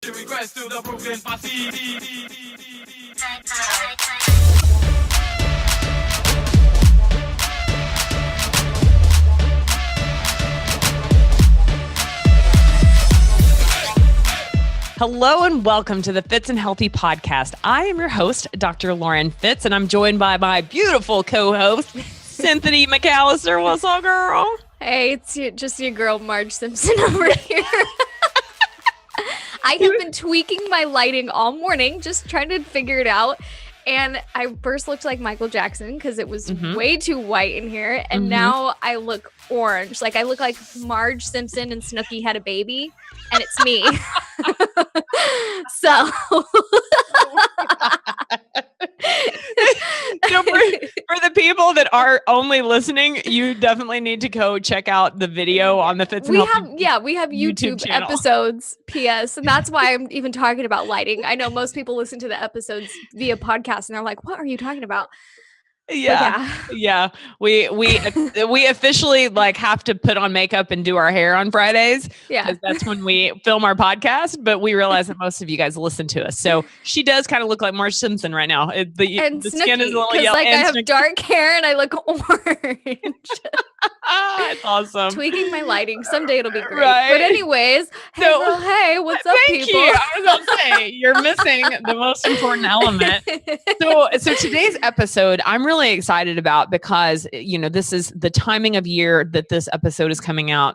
the request to the Brooklyn Posse. Hello and welcome to the Fitz and Healthy podcast. I am your host, Dr. Lauren Fitz, and I'm joined by my beautiful co-host, Cinthanie McAllister. What's up, girl? Hey, it's just your girl, Marge Simpson over here. I have been tweaking my lighting all morning, just trying to figure it out. And I first looked like Michael Jackson because it was way too white in here. And now I look orange. Like I look like Marge Simpson and Snooki had a baby. And it's me. So for the people that are only listening, you definitely need to go check out the video on the Fitz and Healthy. We have YouTube episodes, PS. And that's why I'm even talking about lighting. I know most people listen to the episodes via podcast and they're like, what are you talking about? Yeah. We officially like have to put on makeup and do our hair on Fridays. Yeah, because that's when we film our podcast. But we realize that most of you guys listen to us, so she does kind of look like Marge Simpson right now. The skin is a little yellow. Like I have dark hair and I look orange. It's awesome. Tweaking my lighting. Someday it'll be great. Right? But anyways, hey, what's up, thank people? You. I was about to say you're missing the most important element. So today's episode, I'm really excited about because, you know, this is the timing of year that this episode is coming out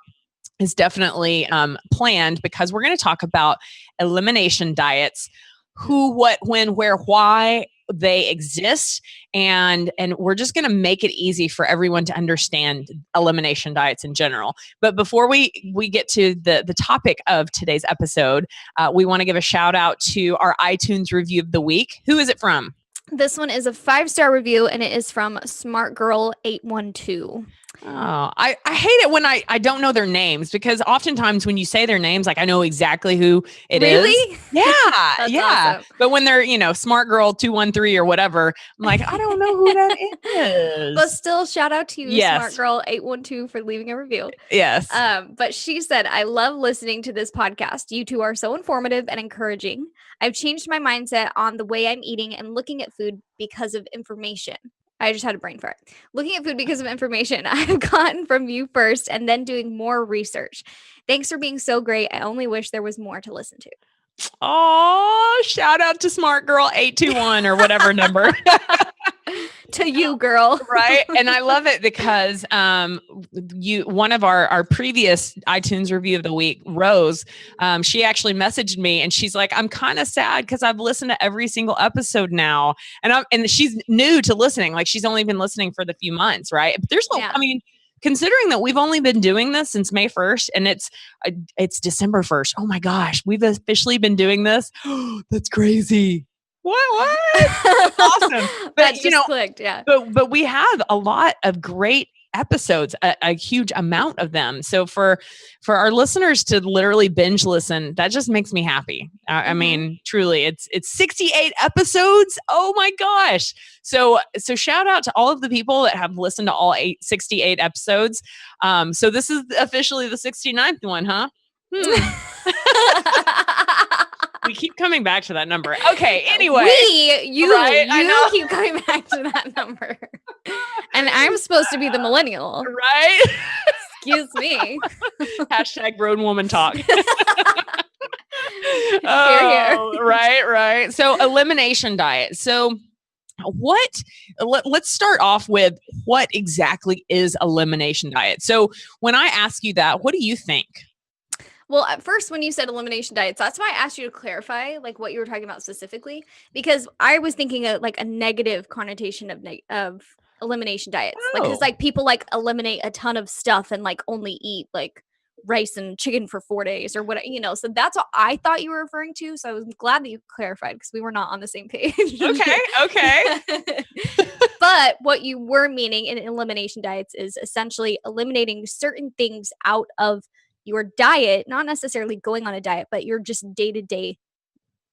is definitely planned because we're going to talk about elimination diets, who, what, when, where, why they exist. And we're just going to make it easy for everyone to understand elimination diets in general. But before we get to the topic of today's episode, we want to give a shout out to our iTunes review of the week. Who is it from? This one is a 5-star review and it is from Smart Girl 812. Oh, I hate it when I don't know their names because oftentimes when you say their names, like I know exactly who it is. Really? Yeah. Yeah. Awesome. But when they're, Smart Girl 213 or whatever, I'm like, I don't know who that is. But still, shout out to you, yes. Smart Girl 812, for leaving a review. Yes. But she said, I love listening to this podcast. You two are so informative and encouraging. I've changed my mindset on the way I'm eating and looking at food because of information. I just had a brain fart. Looking at food because of information I've gotten from you first and then doing more research. Thanks for being so great. I only wish there was more to listen to. Oh, shout out to Smart Girl 821 or whatever number. To you, girl. Right. And I love it because one of our previous iTunes review of the week, Rose, she actually messaged me and she's like, I'm kind of sad because I've listened to every single episode now. And she's new to listening. Like she's only been listening for the few months. Right. But there's I mean, considering that we've only been doing this since May 1st and it's December 1st. Oh my gosh, we've officially been doing this. That's crazy. What? That's awesome. But that just clicked, yeah. But we have a lot of great episodes, a huge amount of them. So for our listeners to literally binge listen, that just makes me happy. I mean, truly, it's 68 episodes. Oh my gosh. So shout out to all of the people that have listened to all 68 episodes. So this is officially the 69th one, huh? We keep coming back to that number. Okay, anyway. You keep coming back to that number. And I'm supposed to be the millennial. Right? Excuse me. Hashtag grown woman talk. Here. Right. So elimination diet. So let's start off with what exactly is elimination diet? So when I ask you that, what do you think? Well, at first, when you said elimination diets, that's why I asked you to clarify like what you were talking about specifically, because I was thinking of like a negative connotation of elimination diets. Like, it's like people like eliminate a ton of stuff and like only eat like rice and chicken for 4 days or what, so that's what I thought you were referring to. So I was glad that you clarified because we were not on the same page. Okay. But what you were meaning in elimination diets is essentially eliminating certain things out of your diet, not necessarily going on a diet, but your just day-to-day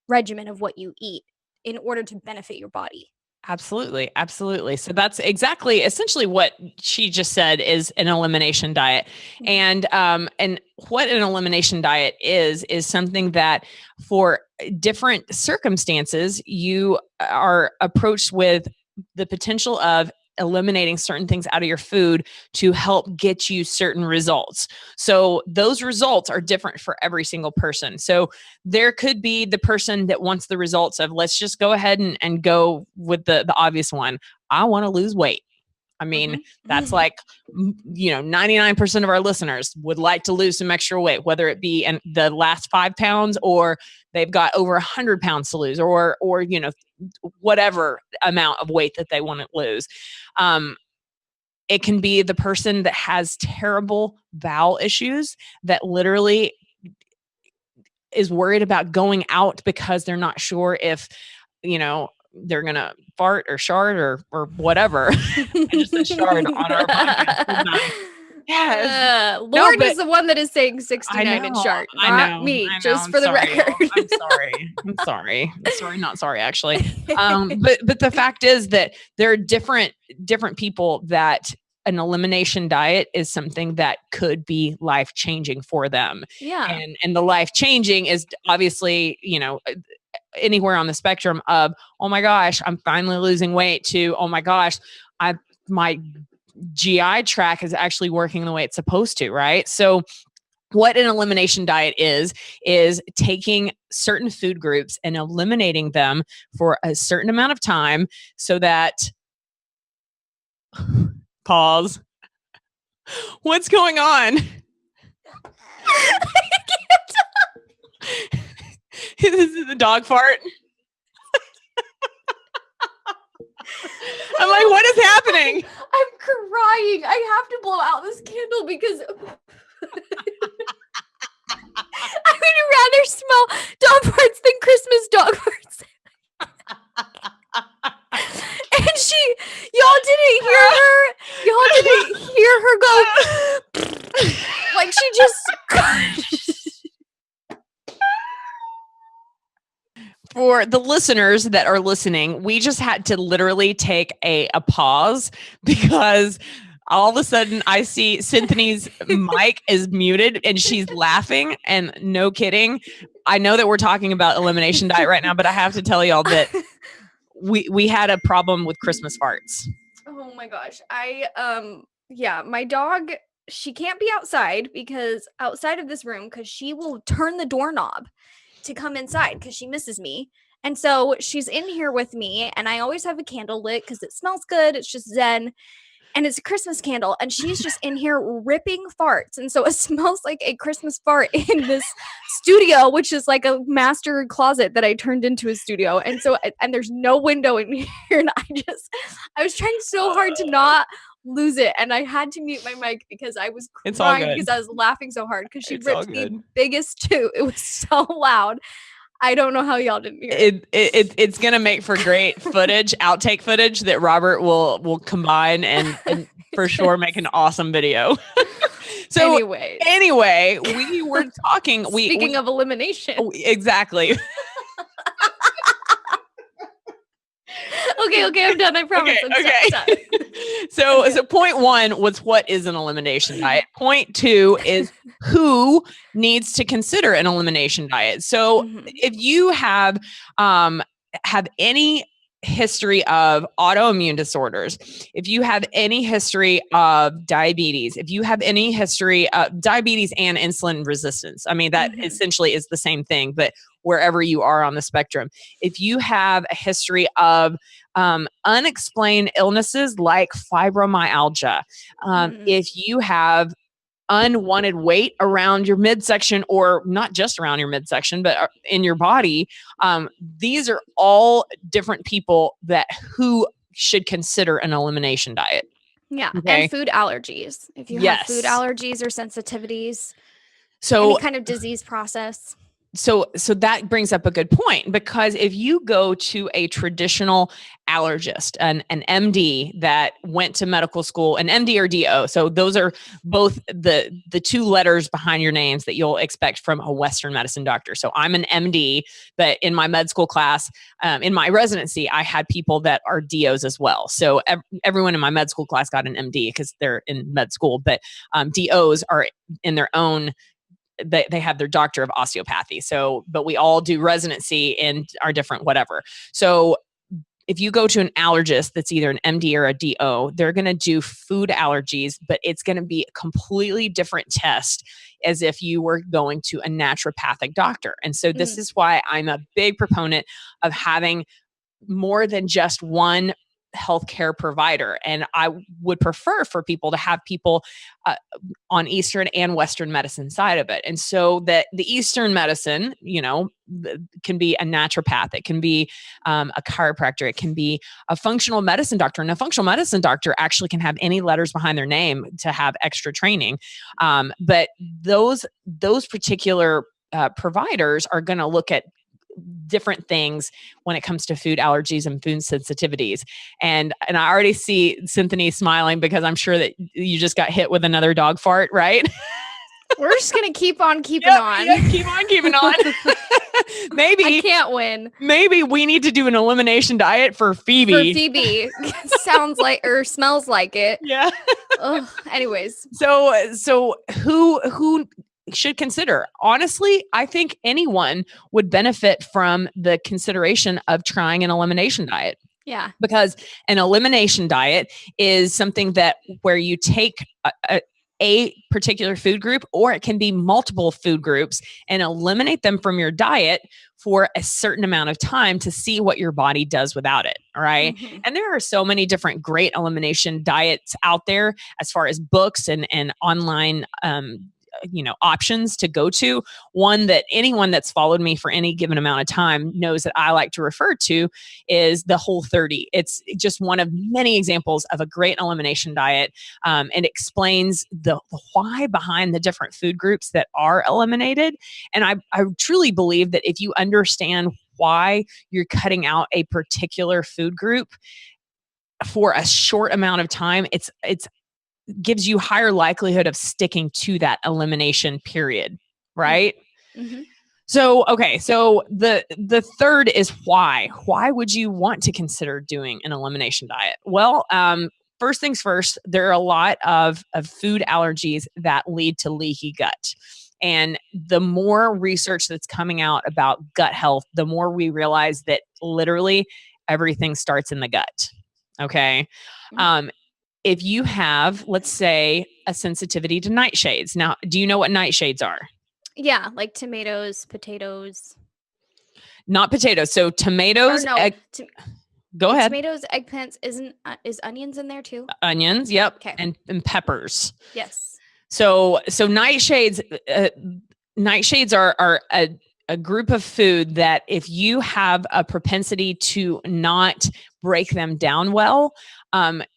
regimen of what you eat in order to benefit your body. Absolutely. Absolutely. So that's exactly essentially what she just said is an elimination diet. And what an elimination diet is something that for different circumstances, you are approached with the potential of eliminating certain things out of your food to help get you certain results. So those results are different for every single person. So there could be the person that wants the results of, let's just go ahead and go with the obvious one. I want to lose weight. I mean, that's like, 99% of our listeners would like to lose some extra weight, whether it be in the last 5 pounds or they've got over 100 pounds to lose or, whatever amount of weight that they want to lose. It can be the person that has terrible bowel issues that literally is worried about going out because they're not sure if, they're going to fart or shard or whatever. I just said shard on our podcast. Yes. Lauren is the one that is saying 69 and shart, not me, just for the record. I'm sorry. I'm sorry. Sorry, not sorry, actually. But the fact is that there are different people that an elimination diet is something that could be life-changing for them. Yeah. And the life-changing is obviously, anywhere on the spectrum of, oh my gosh, I'm finally losing weight, to, oh my gosh, my GI tract is actually working the way it's supposed to, right? So what an elimination diet is taking certain food groups and eliminating them for a certain amount of time so that pause. What's going on? This is the dog fart. I'm like, what is happening? I'm crying. I have to blow out this candle because I would rather smell dog farts than Christmas dog farts. And y'all didn't hear her go like she just. For the listeners that are listening, we just had to literally take a pause because all of a sudden I see Cinthany's mic is muted and she's laughing, and no kidding. I know that we're talking about elimination diet right now, but I have to tell y'all that we had a problem with Christmas farts. Oh my gosh. My dog, she can't be outside outside of this room because she will turn the doorknob to come inside because she misses me. And so she's in here with me, and I always have a candle lit because it smells good. It's just zen. And it's a Christmas candle, and she's just in here ripping farts. And so it smells like a Christmas fart in this studio, which is like a master closet that I turned into a studio. And so, and there's no window in here. And I was trying so hard to not lose it. And I had to mute my mic because I was crying because I was laughing so hard because she ripped the biggest two. It was so loud. I don't know how y'all didn't hear it. It's going to make for great footage, outtake footage that Robert will combine and for sure make an awesome video. So anyway, we were talking. Speaking of elimination. Exactly. Okay, I'm done. I promise. Okay. So point 1 was what is an elimination diet. Point 2 is who needs to consider an elimination diet. So if you have any history of autoimmune disorders, if you have any history of diabetes, if you have any history of diabetes and insulin resistance, I mean, that essentially is the same thing, but wherever you are on the spectrum, if you have a history of unexplained illnesses like fibromyalgia, if you have unwanted weight around your midsection, or not just around your midsection, but in your body, these are all different people who should consider an elimination diet. Yeah. Okay? And food allergies. If you have food allergies or sensitivities, so any kind of disease process. so that brings up a good point, because if you go to a traditional allergist, an MD that went to medical school, an MD or DO, so those are both the two letters behind your names that you'll expect from a Western medicine doctor. So I'm an MD, but in my med school class, in my residency, I had people that are DOs as well. So everyone in my med school class got an MD because they're in med school, but DOs are in their own, they have their doctor of osteopathy. So, but we all do residency in our different whatever. So if you go to an allergist that's either an MD or a DO, they're going to do food allergies, but it's going to be a completely different test as if you were going to a naturopathic doctor. And so this is why I'm a big proponent of having more than just one healthcare provider. And I would prefer for people to have people on Eastern and Western medicine side of it. And so that the Eastern medicine, can be a naturopath, it can be a chiropractor, it can be a functional medicine doctor. And a functional medicine doctor actually can have any letters behind their name to have extra training. But those particular providers are going to look at different things when it comes to food allergies and food sensitivities. And I already see Cinthanie smiling because I'm sure that you just got hit with another dog fart, right? We're just going to keep on keeping on. Yeah, keep on keeping on. Maybe I can't win. Maybe we need to do an elimination diet for Phoebe. For Phoebe. Sounds like or smells like it. Yeah. Ugh, anyways. So who should consider? Honestly, I think anyone would benefit from the consideration of trying an elimination diet. Yeah. Because an elimination diet is something that where you take a particular food group, or it can be multiple food groups, and eliminate them from your diet for a certain amount of time to see what your body does without it. All right. Mm-hmm. And there are so many different great elimination diets out there as far as books and online options to go to. One that anyone that's followed me for any given amount of time knows that I like to refer to is the Whole30. It's just one of many examples of a great elimination diet, and explains the why behind the different food groups that are eliminated. And I truly believe that if you understand why you're cutting out a particular food group for a short amount of time, it's gives you higher likelihood of sticking to that elimination period, right? Mm-hmm. So, okay. So the third is why. Why would you want to consider doing an elimination diet? Well, first things first, there are a lot of food allergies that lead to leaky gut. And the more research that's coming out about gut health, the more we realize that literally everything starts in the gut. Okay. Mm-hmm. If you have, let's say, a sensitivity to nightshades. Now, do you know what nightshades are? Yeah, like tomatoes, potatoes. Not potatoes. So tomatoes. Go ahead. Tomatoes, eggplants. Is onions in there too? Onions. Yep. Okay. And peppers. Yes. So nightshades. Nightshades are a group of food that if you have a propensity to not break them down well,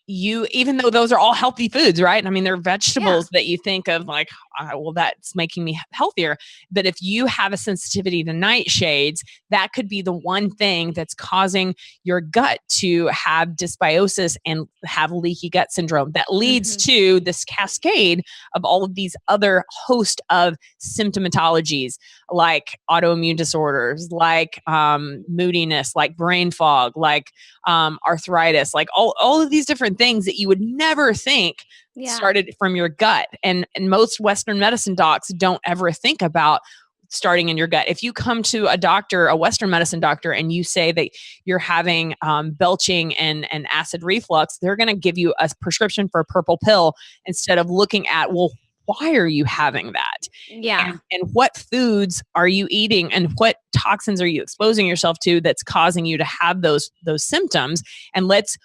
even though those are all healthy foods, right? I mean, they're vegetables that you think of like, well, that's making me healthier. But if you have a sensitivity to nightshades, that could be the one thing that's causing your gut to have dysbiosis and have leaky gut syndrome that leads to this cascade of all of these other host of symptomatologies like autoimmune disorders, like moodiness, like brain fog, like arthritis, like all of these different things that you would never think started from your gut. And most Western medicine docs don't ever think about starting in your gut. If you come to a doctor, a Western medicine doctor, and you say that you're having belching and acid reflux, they're going to give you a prescription for a purple pill instead of looking at, well, why are you having that? Yeah. And what foods are you eating and what toxins are you exposing yourself to that's causing you to have those symptoms? And let's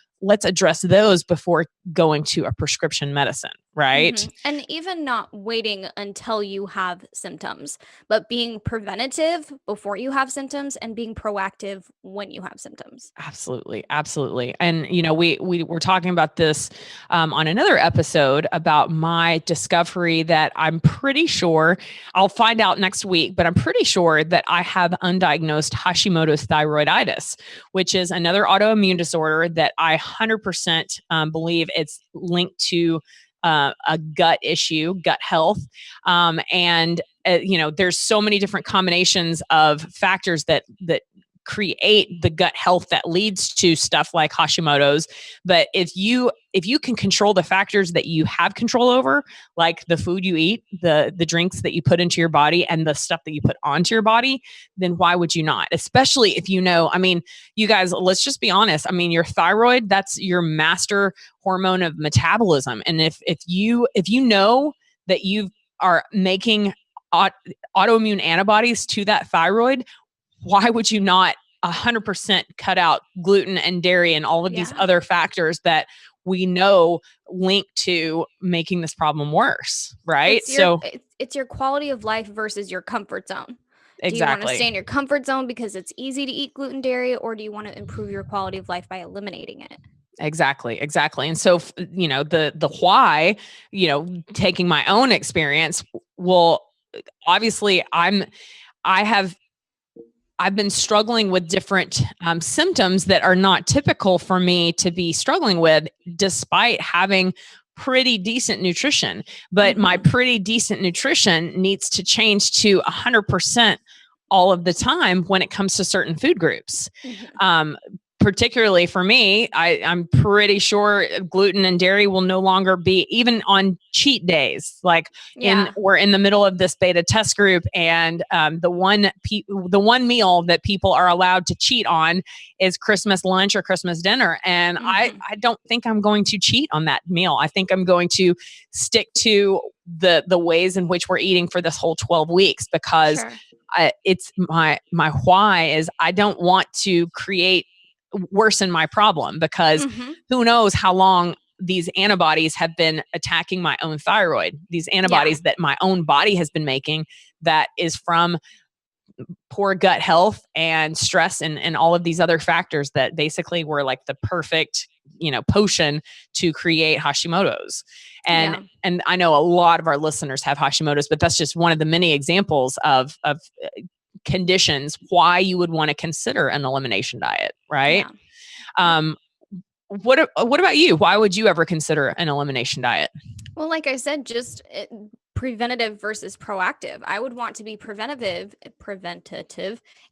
address those before going to a prescription medicine, right? And even not waiting until you have symptoms, but being preventative before you have symptoms and being proactive when you have symptoms. Absolutely. Absolutely. And, we were talking about this on another episode about my discovery that I'm pretty sure I'll find out next week, but I'm pretty sure that I have undiagnosed Hashimoto's thyroiditis, which is another autoimmune disorder that I 100% believe it's linked to a gut issue, gut health. There's so many different combinations of factors that create the gut health that leads to stuff like Hashimoto's. But if you can control the factors that you have control over, like the food you eat, the drinks that you put into your body, and the stuff that you put onto your body, then why would you not? Especially if you guys, let's just be honest. Your thyroid, that's your master hormone of metabolism. And if you know that you are making autoimmune antibodies to that thyroid, why would you not 100% cut out gluten and dairy and all of these other factors that we know link to making this problem worse, right? It's your quality of life versus your comfort zone. Exactly. Do you want to stay in your comfort zone because it's easy to eat gluten, dairy, or do you want to improve your quality of life by eliminating it? Exactly. And so, the why, taking my own experience, well, obviously I've been struggling with different symptoms that are not typical for me to be struggling with, despite having pretty decent nutrition. But my pretty decent nutrition needs to change to 100% all of the time when it comes to certain food groups. Particularly for me, I'm pretty sure gluten and dairy will no longer be, even on cheat days. We're in the middle of this beta test group, and the one meal that people are allowed to cheat on is Christmas lunch or Christmas dinner. And I don't think I'm going to cheat on that meal. I think I'm going to stick to the ways in which we're eating for this whole 12 weeks, because it's my why is I don't want to worsen my problem, because who knows how long these antibodies have been attacking my own thyroid, these antibodies that my own body has been making, that is from poor gut health and stress and all of these other factors that basically were like the perfect, potion to create Hashimoto's. And I know a lot of our listeners have Hashimoto's, but that's just one of the many examples of conditions why you would want to consider an elimination diet, right? What about you? Why would you ever consider an elimination diet? Well, like I said, just preventative versus proactive. I would want to be preventative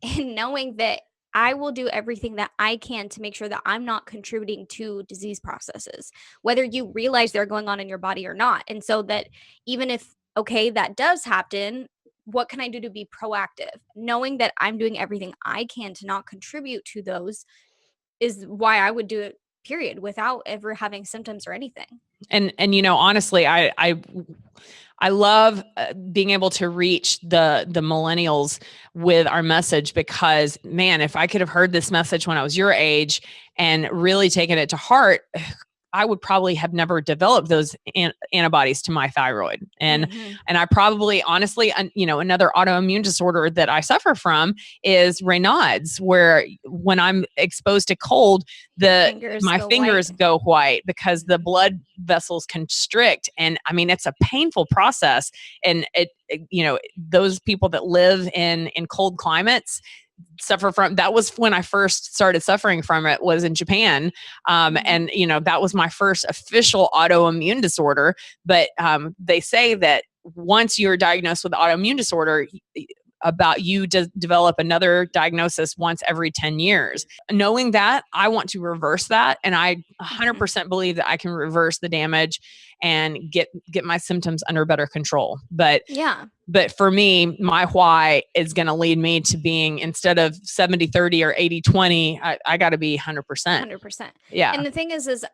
and knowing that I will do everything that I can to make sure that I'm not contributing to disease processes, whether you realize they're going on in your body or not. And so that even if, that does happen, what can I do to be proactive? Knowing that I'm doing everything I can to not contribute to those is why I would do it, period, without ever having symptoms or anything. And honestly, I love being able to reach the millennials with our message, because man, if I could have heard this message when I was your age and really taken it to heart, I would probably have never developed those antibodies to my thyroid. And I probably, honestly, another autoimmune disorder that I suffer from is Raynaud's, where when I'm exposed to cold, my fingers go white because the blood vessels constrict. And it's a painful process. And those people that live in cold climates suffer from that. Was when I first started suffering from it, was in Japan. And that was my first official autoimmune disorder. But they say that once you're diagnosed with autoimmune disorder, you develop another diagnosis once every 10 years. Knowing that, I want to reverse that. And I 100% believe that I can reverse the damage and get my symptoms under better control. But But for me, my why is going to lead me to being, instead of 70-30 or 80-20, I got to be 100%. 100%. Yeah. And the thing is,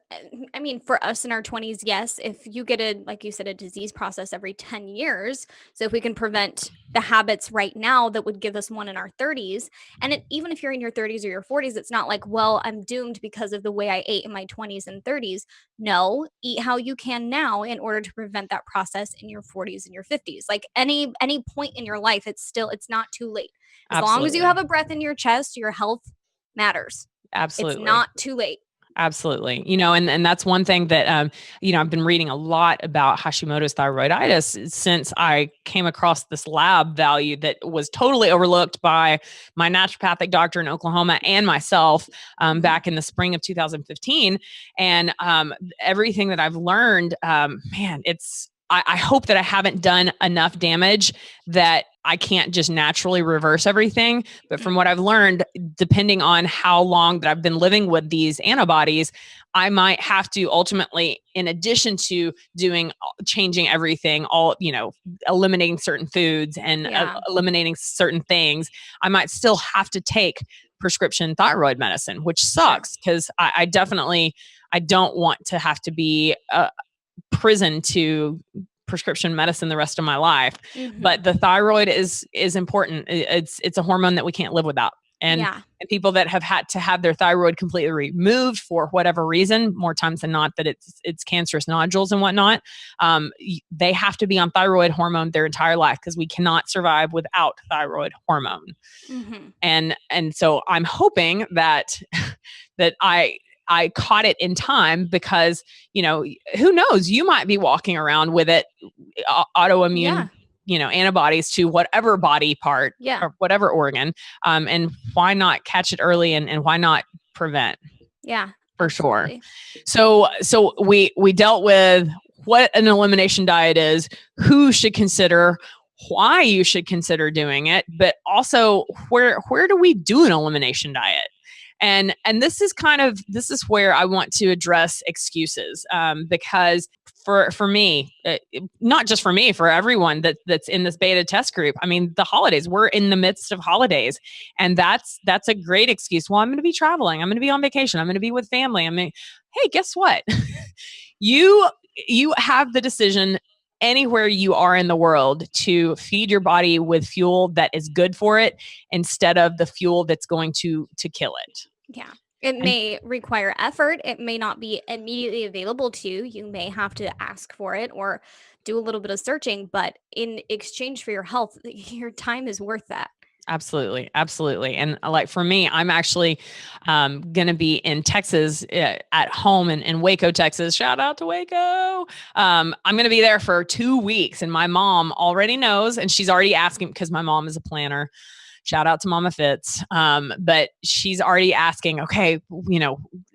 I mean, for us in our 20s, yes, if you get like you said, a disease process every 10 years. So if we can prevent the habits right now that would give us one in our 30s, and even if you're in your 30s or your 40s, it's not like, well, I'm doomed because of the way I ate in my 20s and 30s. No, eat how you can now in order to prevent that process in your 40s and your 50s. Like any point in your life, it's not too late. As long as you have a breath in your chest, your health matters. Absolutely. It's not too late. Absolutely. And that's one thing that, I've been reading a lot about Hashimoto's thyroiditis since I came across this lab value that was totally overlooked by my naturopathic doctor in Oklahoma and myself back in the spring of 2015. And everything that I've learned, I hope that I haven't done enough damage that I can't just naturally reverse everything. But from what I've learned, depending on how long that I've been living with these antibodies, I might have to ultimately, in addition to changing everything, eliminating certain foods and eliminating certain things, I might still have to take prescription thyroid medicine, which sucks because I don't want to have to be prison to prescription medicine the rest of my life. But the thyroid is important. It's a hormone that we can't live without. And people that have had to have their thyroid completely removed for whatever reason, more times than not that it's cancerous nodules and whatnot, they have to be on thyroid hormone their entire life because we cannot survive without thyroid hormone. And so I'm hoping that I caught it in time because, who knows, you might be walking around with it, autoimmune, antibodies to whatever body part or whatever organ. And why not catch it early and why not prevent? Yeah, for absolutely. Sure. So we dealt with what an elimination diet is, who should consider, why you should consider doing it, but also where do we do an elimination diet? And this is where I want to address excuses, because for me, not just for me, for everyone that's in this beta test group. I mean, the holidays, we're in the midst of holidays, and that's a great excuse. Well, I'm going to be traveling. I'm going to be on vacation. I'm going to be with family. Hey, guess what? You have the decision anywhere you are in the world to feed your body with fuel that is good for it instead of the fuel that's going to kill it. Yeah. It may require effort. It may not be immediately available to you. You may have to ask for it or do a little bit of searching, but in exchange for your health, your time is worth that. Absolutely. Absolutely. And like for me, I'm actually going to be in Texas at home in Waco, Texas. Shout out to Waco. I'm going to be there for 2 weeks, and my mom already knows, and she's already asking because my mom is a planner. Shout out to Mama Fitz. But she's already asking, okay,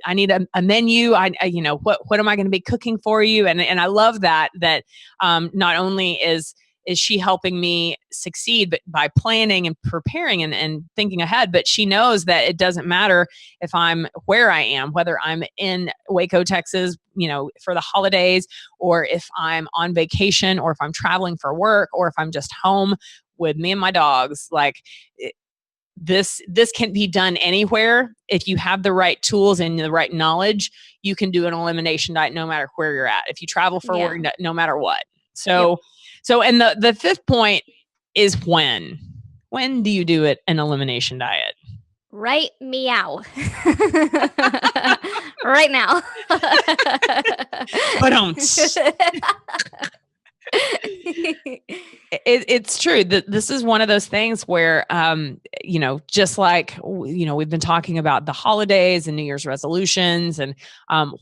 I need a menu. What am I going to be cooking for you? And I love that not only is she helping me succeed, but by planning and preparing and thinking ahead, but she knows that it doesn't matter if I'm where I am, whether I'm in Waco, Texas, for the holidays, or if I'm on vacation, or if I'm traveling for work, or if I'm just home with me and my dogs. Like this can be done anywhere. If you have the right tools and the right knowledge, you can do an elimination diet no matter where you're at. If you travel for work, no matter what. So and the fifth point is when do you do an elimination diet? Right meow. Right now. But don't. It's true that this is one of those things where, just like, we've been talking about the holidays and New Year's resolutions, and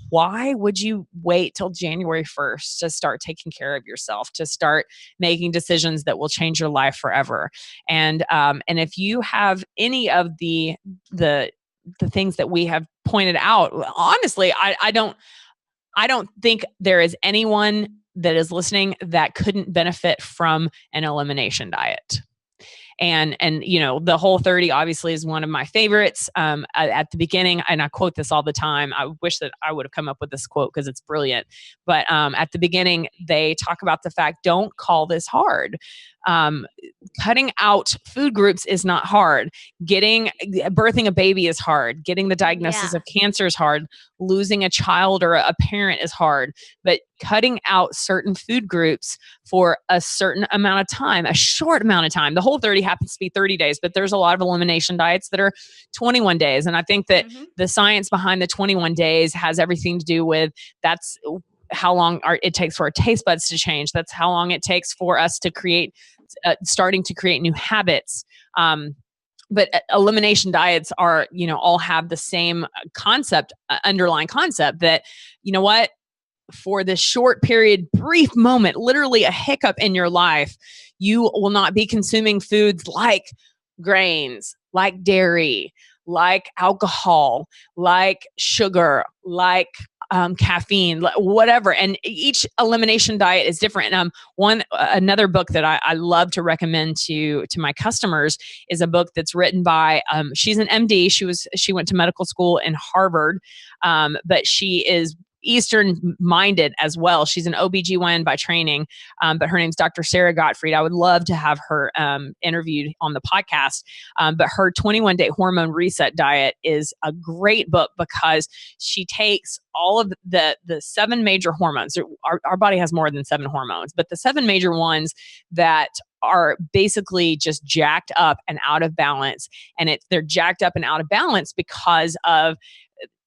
why would you wait till January 1st to start taking care of yourself, to start making decisions that will change your life forever? And if you have any of the things that we have pointed out, honestly, I don't think there is anyone that is listening that couldn't benefit from an elimination diet. And the Whole30 obviously is one of my favorites. At the beginning, and I quote this all the time. I wish that I would have come up with this quote because it's brilliant. But at the beginning, they talk about the fact, don't call this hard. Cutting out food groups is not hard. Birthing a baby is hard. Getting the diagnosis of cancer is hard. Losing a child or a parent is hard. But cutting out certain food groups for a certain amount of time, a short amount of time, the Whole30 happens to be 30 days, but there's a lot of elimination diets that are 21 days. And I think that the science behind the 21 days has everything to do with that's how long it takes for our taste buds to change. That's how long it takes for us to starting to create new habits. But elimination diets are, all have the same concept, underlying concept that, you know what, for this short period, brief moment, literally a hiccup in your life, you will not be consuming foods like grains, like dairy, like alcohol, like sugar, like caffeine, whatever. And each elimination diet is different. Another book that I love to recommend to my customers is a book that's written by, she's an MD. She went to medical school in Harvard, but she is Eastern minded as well. She's an OBGYN by training, but her name's Dr. Sarah Gottfried. I would love to have her interviewed on the podcast. But her 21-day hormone reset diet is a great book because she takes all of the 7 major hormones. Our body has more than 7 hormones, but the 7 major ones that are basically just jacked up and out of balance. And they're jacked up and out of balance because of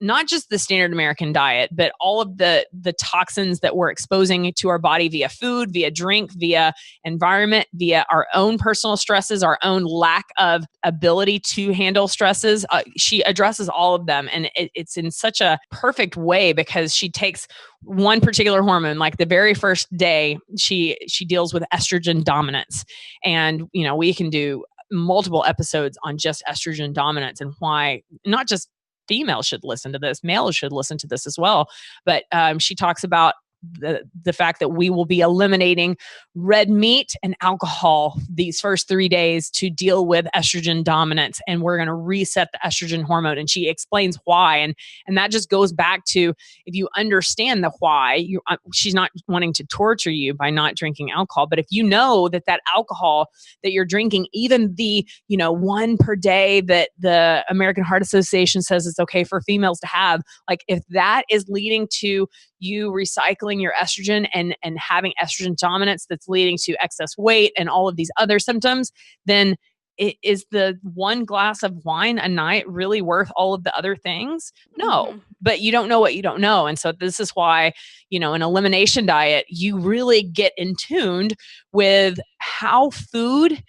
not just the standard American diet, but all of the toxins that we're exposing to our body via food, via drink, via environment, via our own personal stresses, our own lack of ability to handle stresses. She addresses all of them. And it's in such a perfect way because she takes one particular hormone, like the very first day, she deals with estrogen dominance. And, we can do multiple episodes on just estrogen dominance and why not just females should listen to this, males should listen to this as well. But she talks about the fact that we will be eliminating red meat and alcohol these first 3 days to deal with estrogen dominance. And we're going to reset the estrogen hormone. And she explains why. And that just goes back to, if you understand the why, she's not wanting to torture you by not drinking alcohol. But if you know that alcohol that you're drinking, even the, 1 per day that the American Heart Association says it's okay for females to have, like if that is leading to you recycling your estrogen and having estrogen dominance that's leading to excess weight and all of these other symptoms, then is the 1 glass of wine a night really worth all of the other things? No, but you don't know what you don't know. And so this is why, an elimination diet, you really get in tuned with how food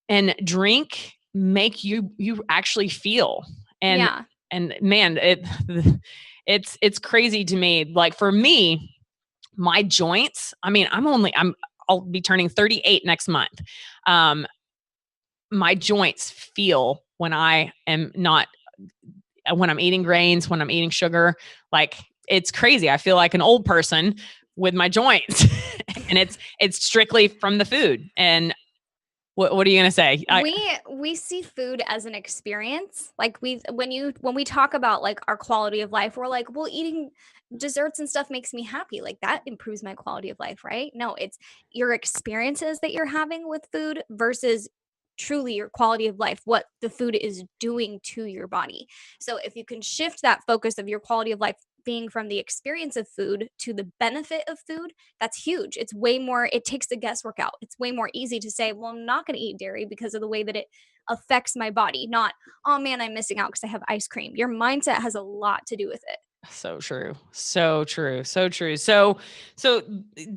and drink make you actually feel. And man, it's crazy to me. Like for me, my joints, I'll be turning 38 next month. My joints feel when I'm eating grains, when I'm eating sugar, like it's crazy. I feel like an old person with my joints and it's strictly from the food. And what are you going to say? We see food as an experience. Like when we talk about like our quality of life, we're like, well, eating desserts and stuff makes me happy. Like that improves my quality of life, right? No, it's your experiences that you're having with food versus truly your quality of life, what the food is doing to your body. So if you can shift that focus of your quality of life being from the experience of food to the benefit of food, that's huge. It's way more, it takes the guesswork out. It's way more easy to say, well, I'm not going to eat dairy because of the way that it affects my body. Not, oh man, I'm missing out because I have ice cream. Your mindset has a lot to do with it. So true. So true. So true. So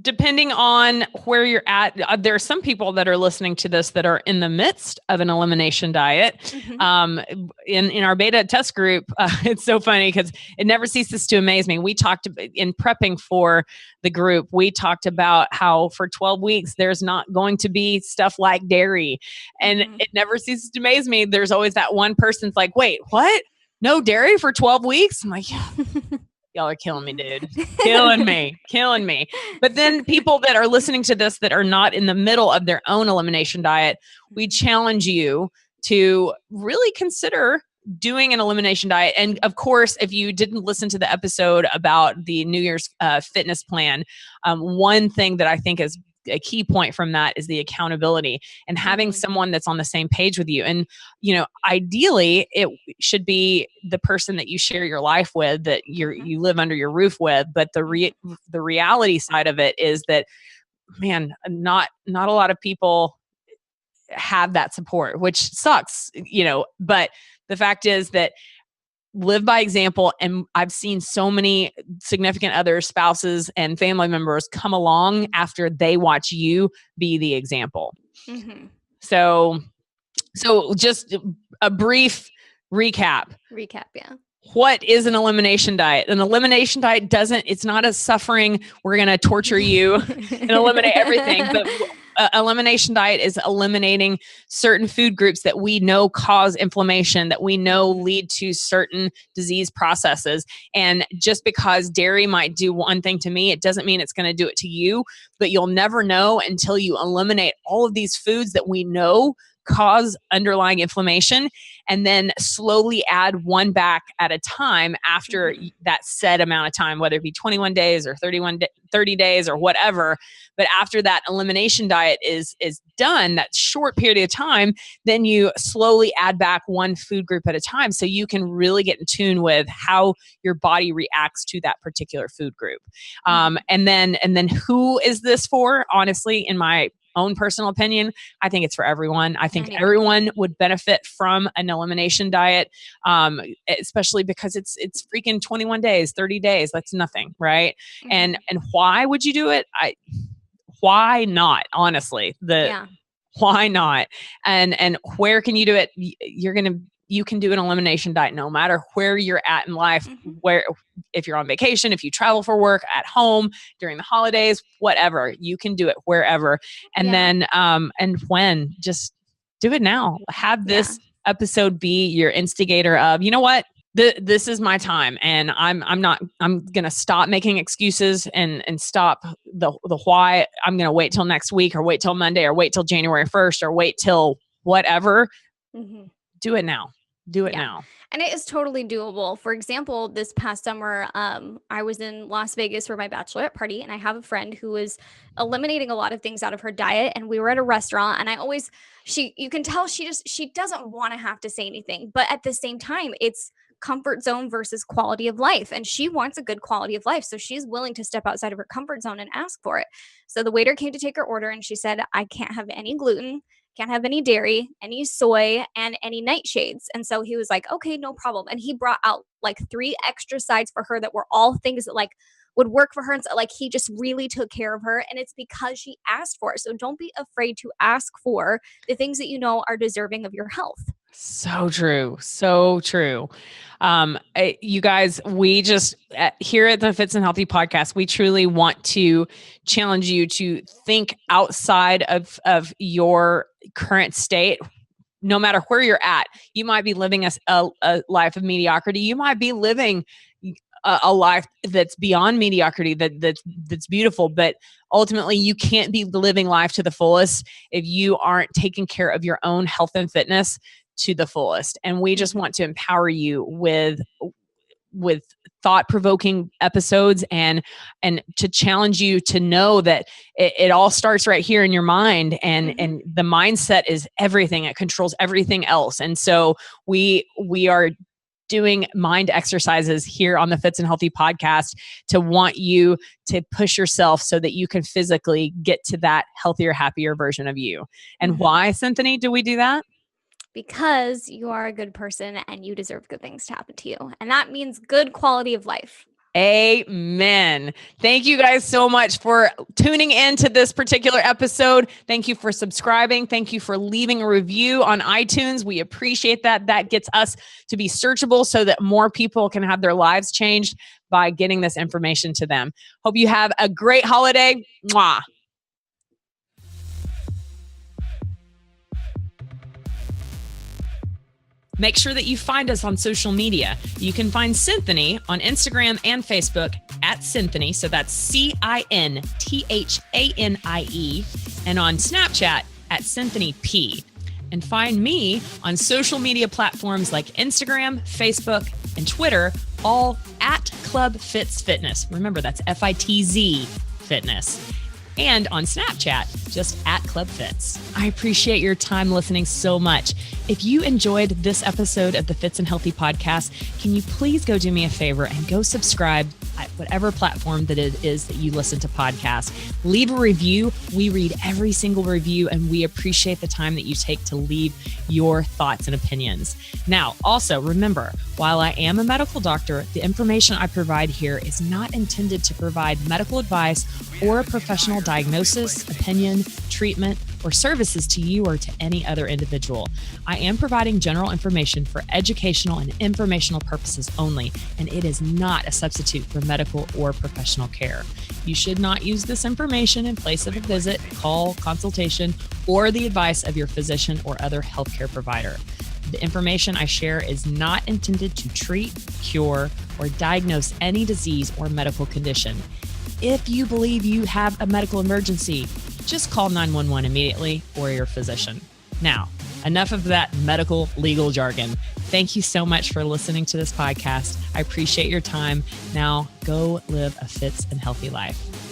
depending on where you're at, there are some people that are listening to this that are in the midst of an elimination diet. Mm-hmm. In our beta test group, it's so funny because it never ceases to amaze me. We talked in prepping for the group, we talked about how for 12 weeks, there's not going to be stuff like dairy. And it never ceases to amaze me. There's always that one person's like, wait, what? No dairy for 12 weeks? I'm like, y'all are killing me, dude. Killing me. But then people that are listening to this that are not in the middle of their own elimination diet, we challenge you to really consider doing an elimination diet. And of course, if you didn't listen to the episode about the New Year's fitness plan, one thing that I think is a key point from that is the accountability and having someone that's on the same page with you. And, ideally it should be the person that you share your life with, that you live under your roof with. But the reality side of it is that, man, not a lot of people have that support, which sucks, but the fact is that live by example. And I've seen so many significant other spouses and family members come along after they watch you be the example. Mm-hmm. So just a brief recap. Yeah. What is an elimination diet? An elimination diet it's not a suffering, we're going to torture you and eliminate everything. But elimination diet is eliminating certain food groups that we know cause inflammation, that we know lead to certain disease processes. And just because dairy might do one thing to me, it doesn't mean it's going to do it to you. But you'll never know until you eliminate all of these foods that we know cause underlying inflammation, and then slowly add one back at a time after that set amount of time, whether it be 21 days or 30 days or whatever. But after that elimination diet is done, that short period of time, then you slowly add back one food group at a time, so you can really get in tune with how your body reacts to that particular food group. And then who is this for? Honestly, in my own personal opinion, I think it's for everyone. I think everyone would benefit from an elimination diet, especially because it's freaking 21 days, 30 days. That's nothing, right? And why would you do it? Why not? Honestly, why not? And where can you do it? You can do an elimination diet no matter where you're at in life, if you're on vacation, if you travel for work, at home, during the holidays, whatever, you can do it wherever. And then, just do it now. Have this episode be your instigator of, you know what? This is my time, and I'm going to stop making excuses and stop the why. I'm going to wait till next week, or wait till Monday, or wait till January 1st, or wait till whatever. Do it now. Do it now. And it is totally doable. For example, this past summer, I was in Las Vegas for my bachelorette party, and I have a friend who was eliminating a lot of things out of her diet. And we were at a restaurant, and you can tell she doesn't want to have to say anything, but at the same time, it's comfort zone versus quality of life. And she wants a good quality of life. So she's willing to step outside of her comfort zone and ask for it. So the waiter came to take her order, and she said, I can't have any gluten, can't have any dairy, any soy, and any nightshades. And so he was like, okay, no problem. And he brought out like 3 extra sides for her that were all things that like would work for her. And so, like, he just really took care of her. And it's because she asked for it. So don't be afraid to ask for the things that you know are deserving of your health. So true. So true. You guys, we just here at the Fitz and Healthy podcast, we truly want to challenge you to think outside of your current state. No matter where you're at, you might be living a life of mediocrity. You might be living a life that's beyond mediocrity, that's beautiful. But ultimately, you can't be living life to the fullest if you aren't taking care of your own health and fitness to the fullest. And we just want to empower you with thought-provoking episodes and to challenge you to know that it all starts right here in your mind, and the mindset is everything. It controls everything else. And so we are doing mind exercises here on the Fitz and Healthy podcast to want you to push yourself so that you can physically get to that healthier, happier version of you. And why, Cinthanie, do we do that? Because you are a good person and you deserve good things to happen to you. And that means good quality of life. Amen. Thank you guys so much for tuning in to this particular episode. Thank you for subscribing. Thank you for leaving a review on iTunes. We appreciate that. That gets us to be searchable so that more people can have their lives changed by getting this information to them. Hope you have a great holiday. Mwah. Make sure that you find us on social media. You can find Cinthanie on Instagram and Facebook at Cinthanie. So that's CINTHANIE, and on Snapchat at Cinthanie P. And find me on social media platforms like Instagram, Facebook, and Twitter, all at Club Fitz Fitness. Remember, that's FITZ Fitness. and on Snapchat, just at Club Fitz. I appreciate your time listening so much. If you enjoyed this episode of the Fitz and Healthy podcast, can you please go do me a favor and go subscribe at whatever platform that it is that you listen to podcasts. Leave a review. We read every single review, and we appreciate the time that you take to leave your thoughts and opinions. Now, also remember, while I am a medical doctor, the information I provide here is not intended to provide medical advice or a professional diagnosis, opinion, treatment, or services to you or to any other individual. I am providing general information for educational and informational purposes only, and it is not a substitute for medical or professional care. You should not use this information in place of a visit, call, consultation, or the advice of your physician or other healthcare provider. The information I share is not intended to treat, cure, or diagnose any disease or medical condition. If you believe you have a medical emergency, just call 911 immediately or your physician. Now, enough of that medical legal jargon. Thank you so much for listening to this podcast. I appreciate your time. Now, go live a fit and healthy life.